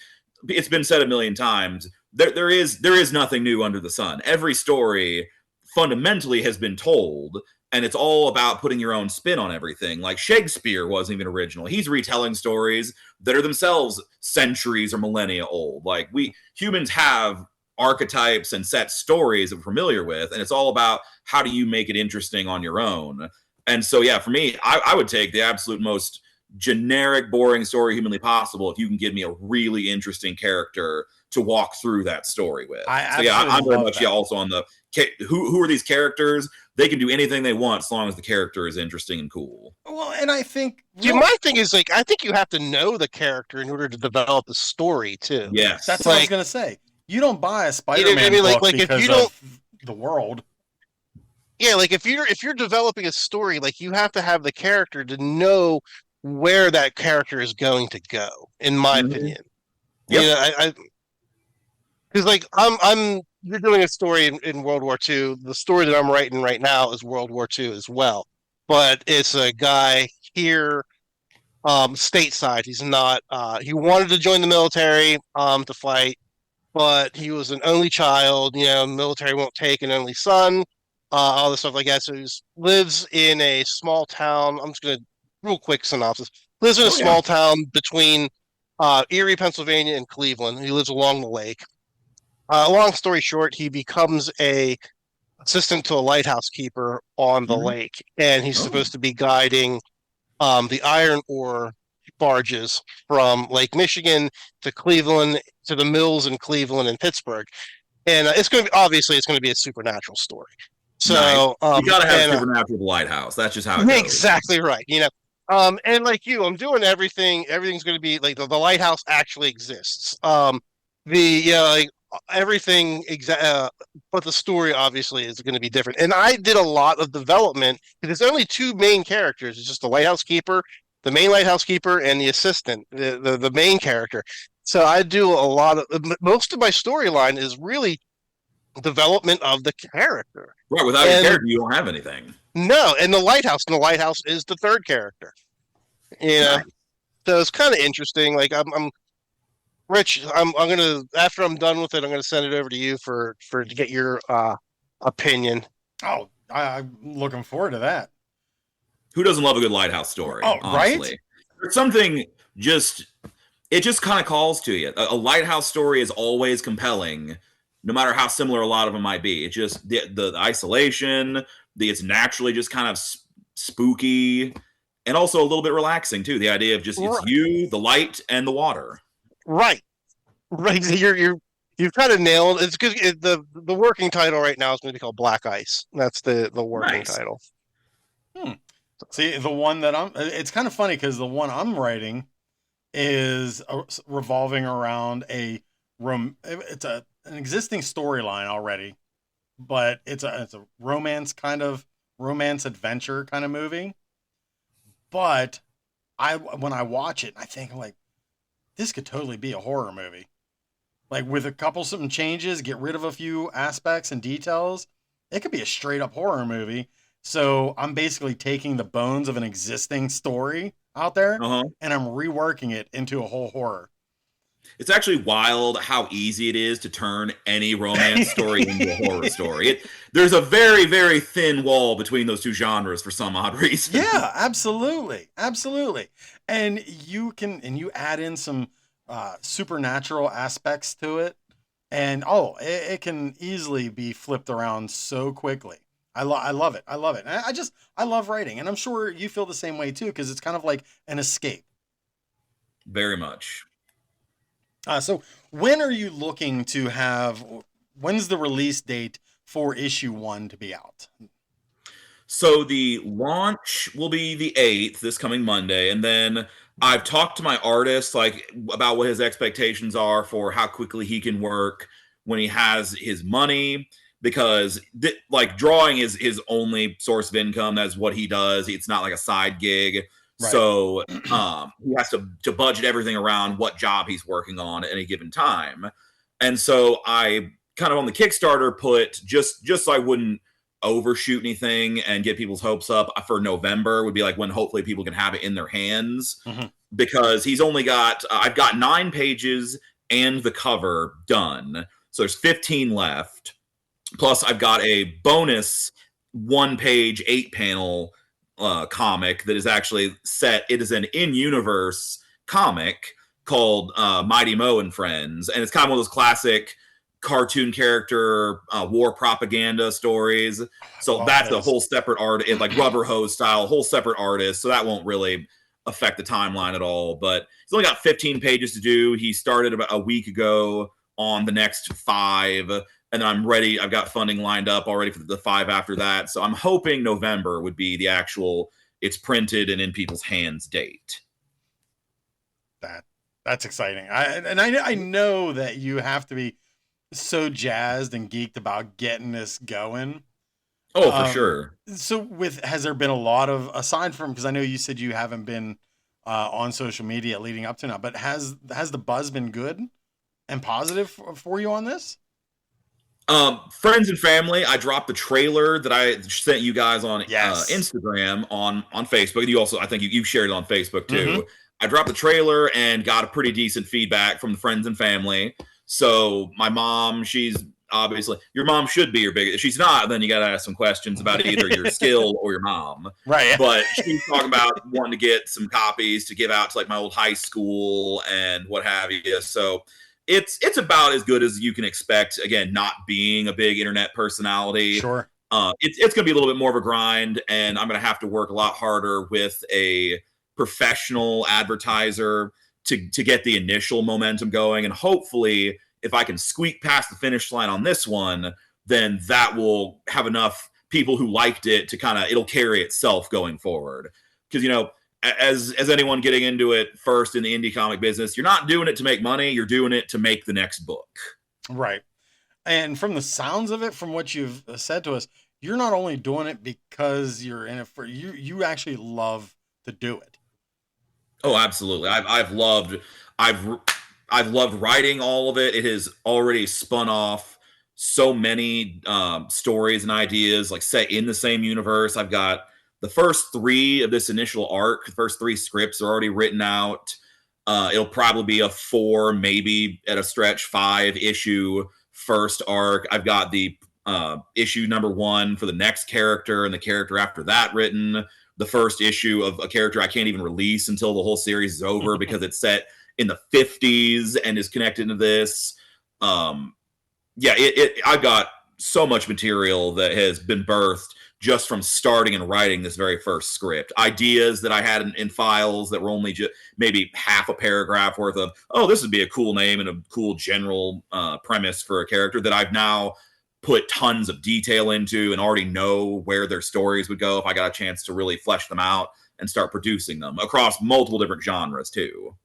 it's been said a million times, there is nothing new under the sun. Every story fundamentally has been told, and it's all about putting your own spin on everything. Like Shakespeare wasn't even original. He's retelling stories that are themselves centuries or millennia old. Like we humans have archetypes and set stories that we're familiar with, and it's all about how do you make it interesting on your own. And so, yeah, for me, I would take the absolute most generic, boring story humanly possible if you can give me a really interesting character to walk through that story with. I'm very much also on the who are these characters? They can do anything they want as long as the character is interesting and cool. Well, and I think my thing is like, I think you have to know the character in order to develop a story too. Yes, that's what I was gonna say. You don't buy a Spider-Man book like because if you don't, of the world. Yeah, like if you're developing a story, like you have to have the character to know where that character is going to go. In my opinion, I because like you're doing a story in World War II. The story that I'm writing right now is World War II as well, but it's a guy here, stateside. He's not. He wanted to join the military, to fight, but he was an only child. You know, military won't take an only son. All this stuff like that. So he lives in a small town. I'm just gonna real quick synopsis. Lives in a small town between Erie, Pennsylvania, and Cleveland. He lives along the lake. Long story short, he becomes a assistant to a lighthouse keeper on the lake, and he's supposed to be guiding the iron ore barges from Lake Michigan to Cleveland, to the mills in Cleveland and Pittsburgh. And it's going to be a supernatural story. So nice. You gotta have supernatural lighthouse. That's just how it goes. Exactly right. You know, and like you, I'm doing everything. Everything's going to be like the lighthouse actually exists. Like everything but the story obviously is going to be different. And I did a lot of development because there's only two main characters. It's just the lighthouse keeper, the main lighthouse keeper, and the assistant, the main character. So I do a lot of most of my storyline is really development of the character. Right, without your character, you don't have anything. No, and the lighthouse is the third character. You know, so it's kind of interesting. Like I'm Rich. I'm gonna, after I'm done with it, I'm gonna send it over to you to get your opinion. Oh, I'm looking forward to that. Who doesn't love a good lighthouse story? Oh, honestly? Right. There's something it just kind of calls to you. A lighthouse story is always compelling, no matter how similar a lot of them might be. It's just the isolation, it's naturally just kind of spooky, and also a little bit relaxing too. The idea of just it's you, the light, and the water. Right. Right, you've kind of nailed it's because the working title right now is going to be called Black Ice. That's the working Nice. title. See, the one that it's kind of funny because the one I'm writing is revolving around it's an existing storyline already, but it's a romance adventure kind of movie. But when I watch it, I think like this could totally be a horror movie. Like with a couple some changes, get rid of a few aspects and details, it could be a straight up horror movie. So I'm basically taking the bones of an existing story out there and I'm reworking it into a whole horror. It's actually wild how easy it is to turn any romance story into a horror story. There's a very, very thin wall between those two genres for some odd reason. Yeah, absolutely. Absolutely. And you add in some supernatural aspects to it. And it can easily be flipped around so quickly. I love it. I love it. And I love writing. And I'm sure you feel the same way too, because it's kind of like an escape. Very much. So when are you looking to when's the release date for issue 1 to be out? So the launch will be the 8th, this coming Monday. And then I've talked to my artist about what his expectations are for how quickly he can work when he has his money. Because drawing is his only source of income. That's what he does. It's not like a side gig. Right. So he has to budget everything around what job he's working on at any given time. And so I kind of on the Kickstarter put just so I wouldn't overshoot anything and get people's hopes up for November would be like when hopefully people can have it in their hands. Because he's only got I've got 9 pages and the cover done. So there's 15 left. Plus, I've got a bonus 1-page, 8-panel comic that is actually set. It is an in-universe comic called Mighty Mo and Friends. And it's kind of one of those classic cartoon character war propaganda stories. So that's a whole separate art, like Rubber Hose style, whole separate artist. So that won't really affect the timeline at all. But he's only got 15 pages to do. He started about a week ago on the next 5. And then I'm ready. I've got funding lined up already for the 5 after that. So I'm hoping November would be the actual it's printed and in people's hands date. That's exciting. I know that you have to be so jazzed and geeked about getting this going. Oh, for sure. So has there been a lot of, aside from, because I know you said you haven't been on social media leading up to now, but has the buzz been good and positive for you on this? Friends and family, I dropped the trailer that I sent you guys on Instagram on Facebook. You also, I think you shared it on Facebook too. I dropped the trailer and got a pretty decent feedback from the friends and family. So my mom, she's obviously, your mom should be your biggest. If she's not, then you got to ask some questions about either your skill or your mom. Right. But she's talking about wanting to get some copies to give out to like my old high school and what have you. So it's about as good as you can expect. Again, not being a big internet personality. Sure. It's going to be a little bit more of a grind, and I'm going to have to work a lot harder with a professional advertiser to get the initial momentum going. And hopefully, if I can squeak past the finish line on this one, then that will have enough people who liked it to it'll carry itself going forward. Because, as anyone getting into it first in the indie comic business, you're not doing it to make money. You're doing it to make the next book. Right. And from the sounds of it, from what you've said to us, you're not only doing it because you're in it for you actually love to do it. Oh, absolutely. I've loved writing all of it. It has already spun off so many stories and ideas like set in the same universe. I've got the first 3 of this initial arc, the first 3 scripts are already written out. It'll probably be a 4, maybe at a stretch 5 issue first arc. I've got the issue number 1 for the next character and the character after that written. The first issue of a character I can't even release until the whole series is over because it's set in the 50s and is connected to this. I've got so much material that has been birthed just from starting and writing this very first script. Ideas that I had in files that were only just maybe half a paragraph worth of, oh, this would be a cool name and a cool general premise for a character that I've now put tons of detail into and already know where their stories would go if I got a chance to really flesh them out and start producing them across multiple different genres too.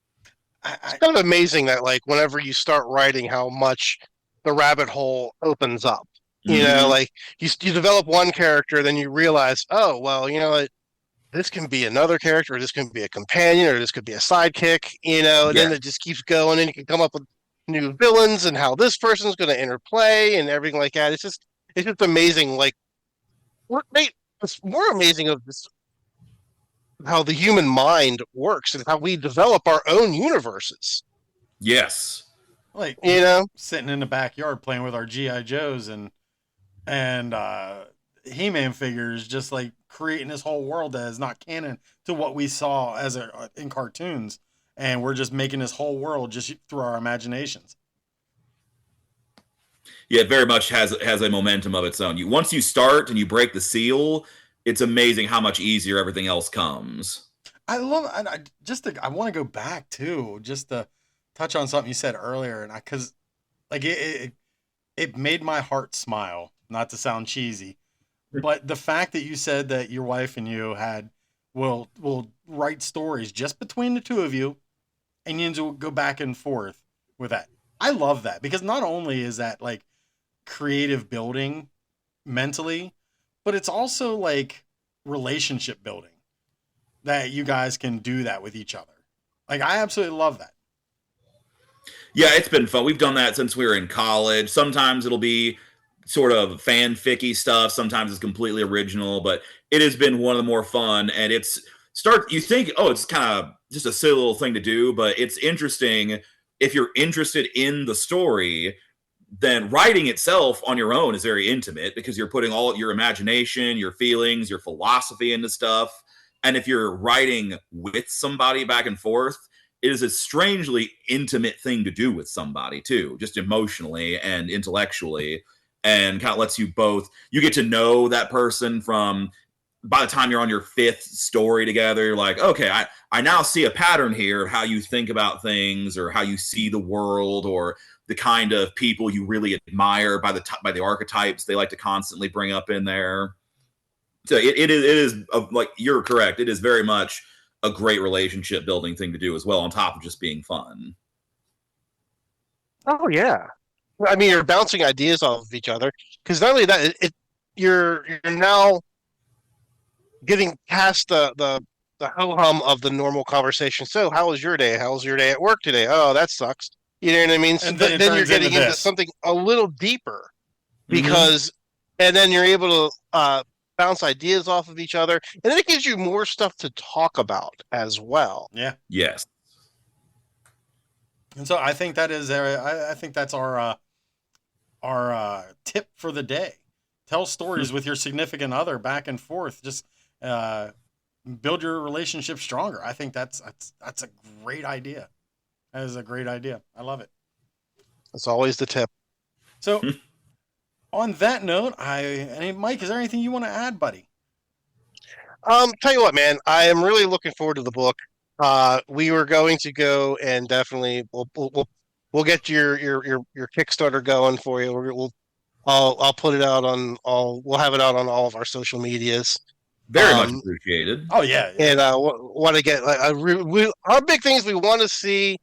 It's kind of amazing that, like, whenever you start writing, how much the rabbit hole opens up. You know, like you develop one character, then you realize, oh, well, you know what, this can be another character, or this can be a companion, or this could be a sidekick, you know, and then it just keeps going, and you can come up with new villains and how this person's going to interplay and everything like that. It's just amazing. Like, it's more amazing of this, how the human mind works and how we develop our own universes. Yes. Like, you know, sitting in the backyard playing with our GI Joes and He-Man figures, just like creating this whole world that is not canon to what we saw as in cartoons, and we're just making this whole world just through our imaginations. Yeah, it very much has a momentum of its own. Once you start and you break the seal, it's amazing how much easier everything else comes. I love. I want to go back too, just to touch on something you said earlier, and because like it made my heart smile. Not to sound cheesy, but the fact that you said that your wife and you will write stories just between the two of you, and you will go back and forth with that. I love that, because not only is that like creative building mentally, but it's also like relationship building, that you guys can do that with each other. Like, I absolutely love that. Yeah, it's been fun. We've done that since we were in college. Sometimes it'll be sort of fanficky stuff. Sometimes it's completely original, but it has been one of the more fun. And you think, oh, it's kind of just a silly little thing to do, but it's interesting. If you're interested in the story, then writing itself on your own is very intimate, because you're putting all your imagination, your feelings, your philosophy into stuff. And if you're writing with somebody back and forth, it is a strangely intimate thing to do with somebody too, just emotionally and intellectually. And kind of lets you get to know that person from, by the time you're on your fifth story together, you're like, okay, I now see a pattern here of how you think about things, or how you see the world, or the kind of people you really admire by the archetypes they like to constantly bring up in there. So it is like, you're correct. It is very much a great relationship building thing to do as well, on top of just being fun. Oh yeah. I mean, you're bouncing ideas off of each other, because not only that, you're now getting past the ho-hum of the normal conversation. So, how was your day? How was your day at work today? Oh, that sucks. You know what I mean? So And then you're getting into something a little deeper, because, and then you're able to bounce ideas off of each other, and then it gives you more stuff to talk about as well. Yeah. Yes. And so I think that is, I think that's our tip for the day. Tell stories with your significant other back and forth. Just build your relationship stronger. I think that's a great idea. That is a great idea. I love it. That's always the tip. So on that note, Mike, is there anything you want to add, buddy? Tell you what, man, I am really looking forward to the book. We were going to go, and definitely we'll get your Kickstarter going for you. I'll put it out we'll have it out on all of our social medias. Very much appreciated. Oh yeah. And want to get our big things. We want to see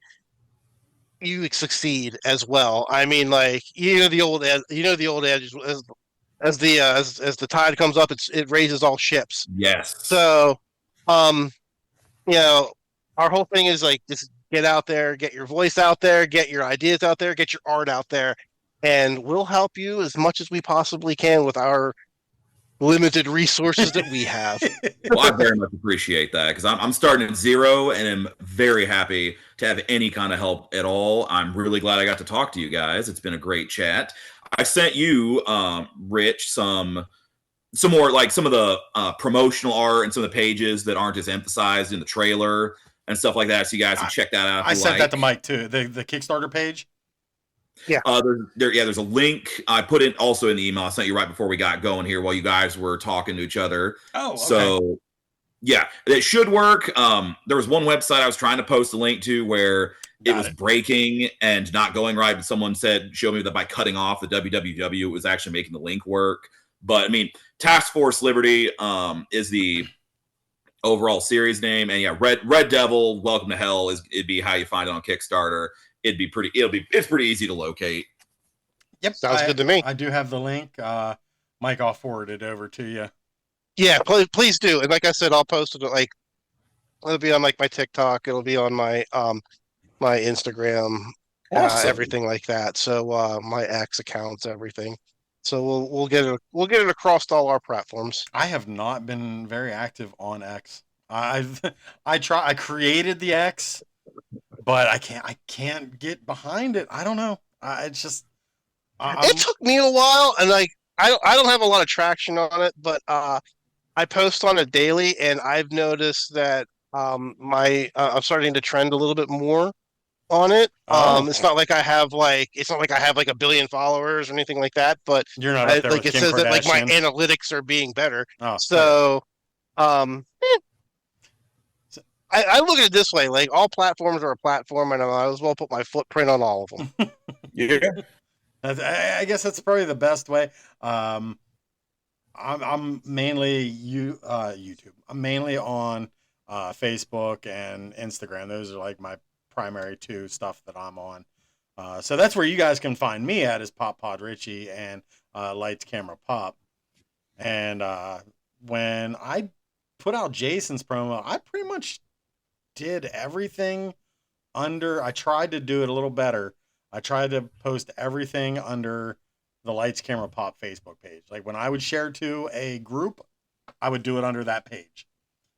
you succeed as well. I mean, like, the old adage, as the tide comes up, it raises all ships. Yes. So, our whole thing is like, just get out there, get your voice out there, get your ideas out there, get your art out there, and we'll help you as much as we possibly can with our limited resources that we have. Well, I very much appreciate that, because I'm starting at zero, and am very happy to have any kind of help at all. I'm really glad I got to talk to you guys. It's been a great chat. I sent you, Rich, some more, like, some of the promotional art and some of the pages that aren't as emphasized in the trailer and stuff like that, so you guys can check that out. I sent that to Mike too. The Kickstarter page. Yeah. There's a link. I put it also in the email I sent you right before we got going here while you guys were talking to each other. Oh, okay. So yeah, it should work. There was one website I was trying to post a link to where it was breaking and not going right, but someone showed me that by cutting off the www, it was actually making the link work. But I mean, Task Force Liberty is the overall series name, and yeah, Red Devil Welcome to Hell it'd be how you find it on Kickstarter. It's pretty easy to locate. Yep, sounds good to me. I do have the link. Mike, I'll forward it over to you. Yeah, please do. And like I said, I'll post it. Like, it'll be on like my TikTok. It'll be on my my Instagram, Awesome. everything like that. So my X accounts, everything. So we'll get it across all our platforms. I have not been very active on X. I created the X, but I can't get behind it. I don't know. It's just it took me a while, and like I don't have a lot of traction on it, but I post on it daily, and I've noticed that I'm starting to trend a little bit more on it. It's not like I have like a billion followers or anything like that, but you're not up there like with it Kim says that like my Kardashian. analytics are being better. Oh, so I look at it this way: like all platforms are a platform, and I might as well put my footprint on all of them. Yeah. I guess that's probably the best way. I'm mainly YouTube. I'm mainly on Facebook and Instagram. Those are like my primary two stuff that I'm on. So that's where you guys can find me at is Pop Pod Richie and Lights Camera Pop. And when I put out Jason's promo, I pretty much did everything under. I tried to do it a little better. I tried to post everything under the Lights Camera Pop Facebook page. Like when I would share to a group, I would do it under that page.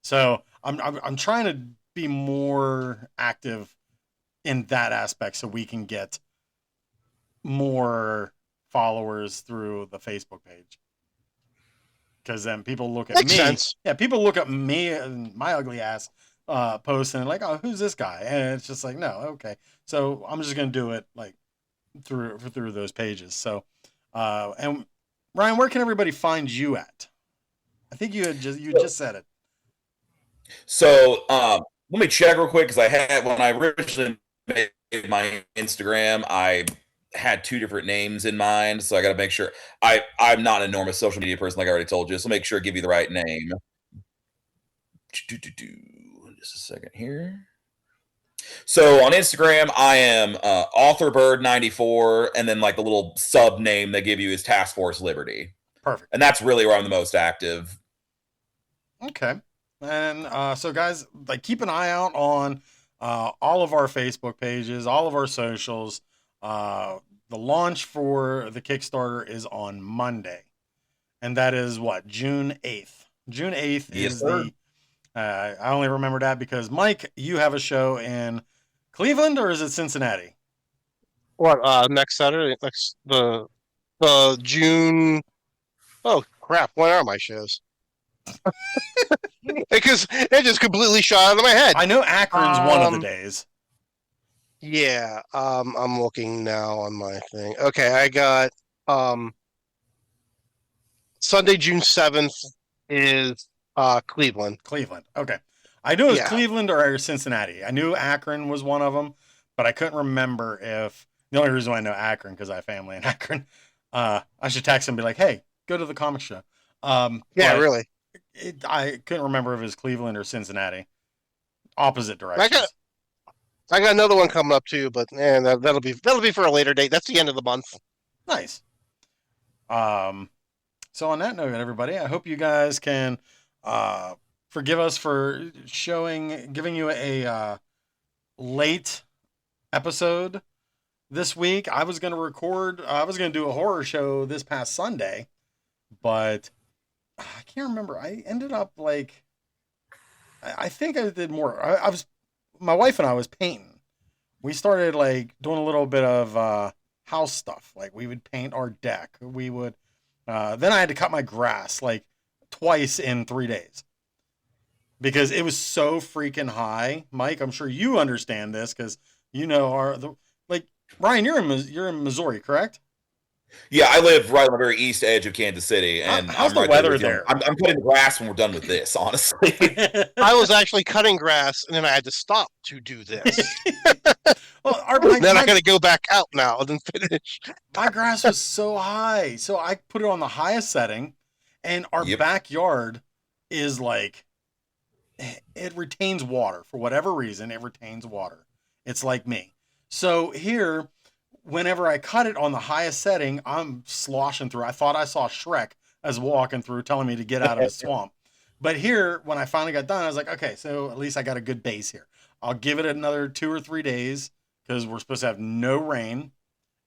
So I'm trying to be more active in that aspect so we can get more followers through the Facebook page. Because then people look at Makes me. sense. Yeah, people look at me and my ugly ass post and like, oh, who's this guy? And it's just like, no, okay. So I'm just gonna do it like through those pages. So and Ryan, where can everybody find you at? I think you just said it. So let me check real quick because I had when I originally made my Instagram, I had two different names in mind, so I got to make sure. I'm not an enormous social media person, like I already told you, so make sure I give you the right name. Just a second here. So on Instagram, I am AuthorBird94, and then like the little sub name they give you is Task Force Liberty. Perfect. And that's really where I'm the most active. Okay. And so guys, like keep an eye out on all of our Facebook pages, all of our socials. The launch for the Kickstarter is on Monday. And that is what? June 8th. June 8th is the I only remember that because Mike, you have a show in Cleveland or is it Cincinnati? What next Saturday? Next the June. Oh crap! When are my shows? Because it just completely shot out of my head. I know Akron's one of the days. Yeah, I'm looking now on my thing. Okay, I got Sunday, June 7th is Cleveland. Cleveland. Okay. I knew it was Cleveland or Cincinnati. I knew Akron was one of them, but I couldn't remember if the only reason why I know Akron because I have family in Akron. I should text him and be like, "Hey, go to the comic show." Yeah, really. I couldn't remember if it was Cleveland or Cincinnati. Opposite directions. I got another one coming up too, but that'll be for a later date. That's the end of the month. Nice. So on that note, everybody, I hope you guys can forgive us for giving you a late episode this week. I was going to do a horror show this past Sunday, but I can't remember. I ended up like, I think I did more. My wife and I was painting. We started like doing a little bit of house stuff. Like we would paint our deck. We would, then I had to cut my grass like twice in 3 days because it was so freaking high. Mike, I'm sure you understand this because you know Ryan, you're in Missouri, correct? Yeah, I live right on the very east edge of Kansas City, and How's I'm the right there weather with you. there? I'm cutting the grass when we're done with this, honestly. I was actually cutting grass, and then I had to stop to do this. Well, Then I got to go back out now and then finish. my grass was so high, so I put it on the highest setting, and our Yep. backyard is like it retains water for whatever reason. It retains water. It's like me. So here, whenever I cut it on the highest setting, I'm sloshing through. I thought I saw Shrek as walking through, telling me to get out of his swamp. But here, when I finally got done, I was like, okay, so at least I got a good base here. I'll give it another 2 or 3 days because we're supposed to have no rain,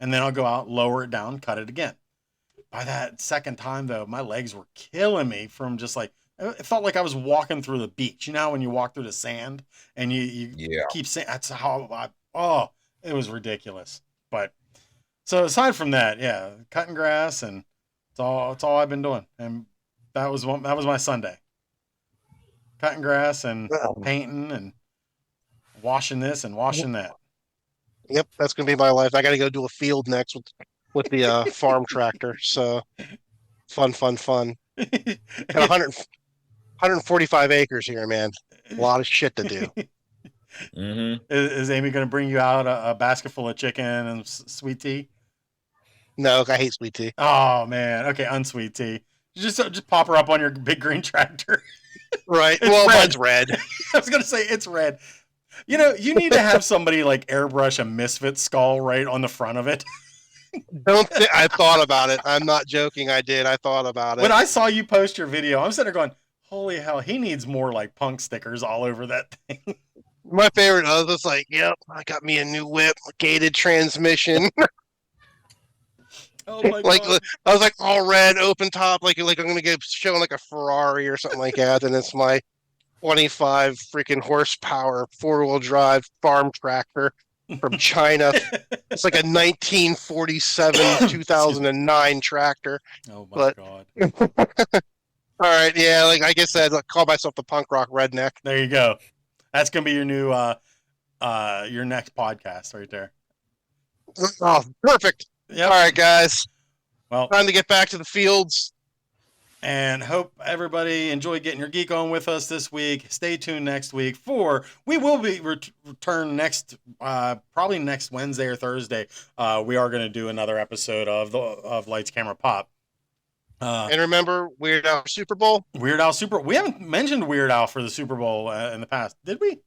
and then I'll go out, lower it down, cut it again. By that second time, though, my legs were killing me from just like it felt like I was walking through the beach. You know, when you walk through the sand and you Yeah. keep saying that's how oh, it was ridiculous. But so aside from that, yeah, cutting grass and it's all I've been doing. And that was my Sunday. Cutting grass and painting and washing this and washing that. Yep, that's gonna be my life. I got to go do a field next with the farm tractor. So fun. Got 145 acres here, man. A lot of shit to do. Mm-hmm. Is Amy going to bring you out a basket full of chicken and sweet tea? No, I hate sweet tea. Oh man, okay, unsweet tea. Just pop her up on your big green tractor. Right. It's Well, red. mine's red. I was gonna say it's red. You know, you need to have somebody like airbrush a Misfit skull right on the front of it. I thought about it. I'm not joking. I did. I thought about it. When I saw you post your video, I'm sitting there going, "Holy hell, he needs more like punk stickers all over that thing." My favorite, I was just like, yep, I got me a new whip, gated transmission. Oh my Like god! I was like all red, open top, like I'm gonna get showing like a Ferrari or something like that. And it's my 25 freaking horsepower 4-wheel drive farm tractor from China. It's like a 1947 2009 tractor. Oh my But- god! All right, yeah, like I guess I'd call myself the punk rock redneck. There you go. That's gonna be your new your next podcast right there. Oh, perfect. Yep. All right, guys, Well, time to get back to the fields. and hope everybody enjoyed getting your geek on with us this week. Stay tuned next week for we will be return next probably next Wednesday or Thursday. We are going to do another episode of Lights Camera Pop. And remember, Weird Al Super Bowl? Weird Al Super. We haven't mentioned Weird Al for the Super Bowl in the past, did we?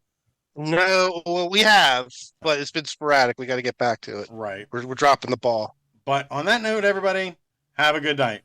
No, well, we have, but it's been sporadic. We got to get back to it. Right. We're dropping the ball. But on that note, everybody, have a good night.